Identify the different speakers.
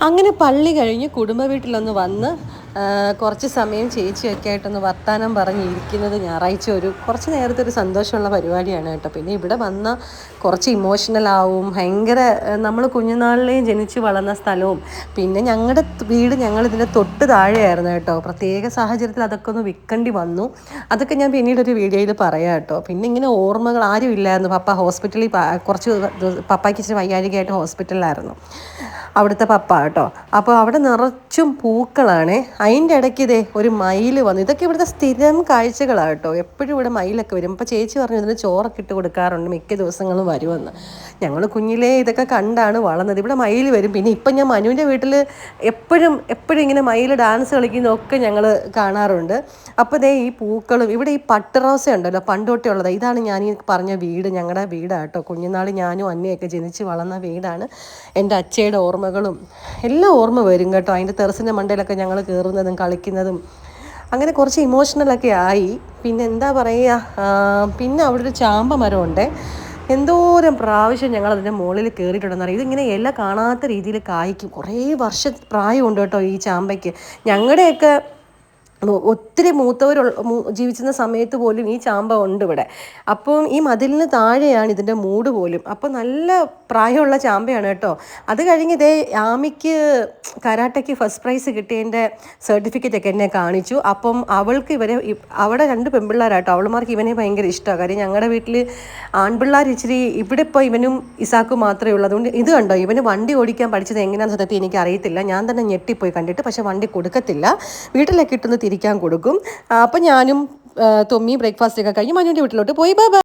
Speaker 1: അങ്ങനെ പള്ളി കഴിഞ്ഞ് കുടുംബ വീട്ടിലൊന്ന് വന്ന് കുറച്ച് സമയം ചേച്ചിയൊക്കെ ആയിട്ടൊന്ന് വർത്തമാനം പറഞ്ഞിരിക്കുന്നത് ഞായറാഴ്ച കുറച്ച് നേരത്തെ ഒരു സന്തോഷമുള്ള പരിപാടിയാണ് കേട്ടോ. പിന്നെ ഇവിടെ വന്ന കുറച്ച് ഇമോഷണലാവും, ഭയങ്കര നമ്മൾ കുഞ്ഞുനാളിലെയും ജനിച്ച് വളർന്ന സ്ഥലവും പിന്നെ ഞങ്ങളുടെ വീട് ഞങ്ങളിതിൻ്റെ തൊട്ട് താഴെയായിരുന്നു കേട്ടോ. പ്രത്യേക സാഹചര്യത്തിൽ അതൊക്കെ ഒന്ന് വിൽക്കേണ്ടി വന്നു. അതൊക്കെ ഞാൻ പിന്നീടൊരു വീഡിയോയിൽ പറയാം കേട്ടോ. പിന്നെ ഇങ്ങനെ ഓർമ്മകൾ ആരും ഇല്ലായിരുന്നു. പപ്പ ഹോസ്പിറ്റലിൽ കുറച്ച് പപ്പായ്ക്ക് ഇച്ചിരി വയ്യാഴികയായിട്ട് ഹോസ്പിറ്റലിലായിരുന്നു അവിടുത്തെ പപ്പ കേട്ടോ. അപ്പോൾ അവിടെ നിറച്ചും പൂക്കളാണ്. അതിൻ്റെ ഇടയ്ക്ക് ഒരു മയിൽ വന്നു. ഇതൊക്കെ ഇവിടുത്തെ സ്ഥിരം കാഴ്ചകളാണ് കേട്ടോ. എപ്പോഴും ഇവിടെ മയിലൊക്കെ വരും. അപ്പോൾ ചേച്ചി പറഞ്ഞു ഇതിന് ചോറൊക്കെ ഇട്ട് കൊടുക്കാറുണ്ട്, മിക്ക ദിവസങ്ങളും വരുമെന്ന്. ഞങ്ങൾ കുഞ്ഞിലേ ഇതൊക്കെ കണ്ടാണ് വളർന്നത്. ഇവിടെ മയിൽ വരും. പിന്നെ ഇപ്പം ഞാൻ മനുവിൻ്റെ വീട്ടിൽ എപ്പോഴും ഇങ്ങനെ മയിൽ ഡാൻസ് കളിക്കുന്നതൊക്കെ ഞങ്ങൾ കാണാറുണ്ട്. അപ്പോൾ ഈ പൂക്കളും ഇവിടെ ഈ പട്ടുറോസ ഉണ്ടല്ലോ, പണ്ടോട്ടേ ഉള്ളത്. ഇതാണ് ഞാൻ ഈ പറഞ്ഞ വീട്, ഞങ്ങളുടെ വീടാണ് കേട്ടോ. കുഞ്ഞുനാൾ ഞാനും അന്നയൊക്കെ ജനിച്ച് വളർന്ന വീടാണ്. എൻ്റെ അച്ഛയുടെ ഓർമ്മകളും എല്ലാം ഓർമ്മ വരും കേട്ടോ. അതിൻ്റെ ടെറസിൻ്റെ മണ്ടയിലൊക്കെ ഞങ്ങൾ കയറുന്നതും കളിക്കുന്നതും അങ്ങനെ കുറച്ച് ഇമോഷണലൊക്കെ ആയി. പിന്നെ എന്താ പറയുക, പിന്നെ അവിടെ ഒരു ചാമ്പ മരമുണ്ട്. എന്തോരം പ്രാവശ്യം ഞങ്ങൾ അതിൻ്റെ മുകളിൽ കയറിയിട്ടുണ്ടെന്നറിയാം. ഇതിങ്ങനെ ഇല കാണാത്ത രീതിയിൽ കായ്ക്കും. കുറേ വർഷം പ്രായമുണ്ട് കേട്ടോ ഈ ചാമ്പയ്ക്ക്. ഞങ്ങളുടെയൊക്കെ ഒത്തിരി ജീവിച്ചിരുന്ന സമയത്ത് പോലും ഈ ചാമ്പ ഉണ്ട് ഇവിടെ. അപ്പം ഈ മതിലിന് താഴെയാണ് ഇതിൻ്റെ മൂട് പോലും. അപ്പം നല്ല പ്രായമുള്ള ചാമ്പയാണ് കേട്ടോ. അത് കഴിഞ്ഞ് ആമിക്ക് കരാട്ടയ്ക്ക് ഫസ്റ്റ് പ്രൈസ് കിട്ടിയതിൻ്റെ സർട്ടിഫിക്കറ്റൊക്കെ എന്നെ കാണിച്ചു. അപ്പം അവൾക്ക് അവിടെ 2 പെൺപിള്ളേരാട്ടോ. അവളുമാർക്ക് ഇവനെ ഭയങ്കര ഇഷ്ടമാണ്. കാര്യം ഞങ്ങളുടെ വീട്ടിൽ ആൺപിള്ളേർ ഇച്ചിരി ഇവിടെ ഇപ്പോൾ ഇവനും ഇസാക്കും മാത്രമേ ഉള്ളൂ. അതുകൊണ്ട് ഇത് കണ്ടോ, ഇവന് വണ്ടി ഓടിക്കാൻ പഠിച്ചത് എങ്ങനെയാണെന്ന് സത്യത്തിൽ എനിക്കറിയത്തില്ല. ഞാൻ തന്നെ ഞെട്ടിപ്പോയി കണ്ടിട്ട്. പക്ഷേ വണ്ടി കൊടുക്കത്തില്ല, വീട്ടിലേക്ക് ഇട്ടൊന്ന് തിരിക്കാൻ കൊടുക്കും. അപ്പം ഞാനും തൊമ്മി ബ്രേക്ക്ഫാസ്റ്റ് ഒക്കെ കഴിഞ്ഞ് മനുവിൻ്റെ വീട്ടിലോട്ട് പോയി. Bye bye.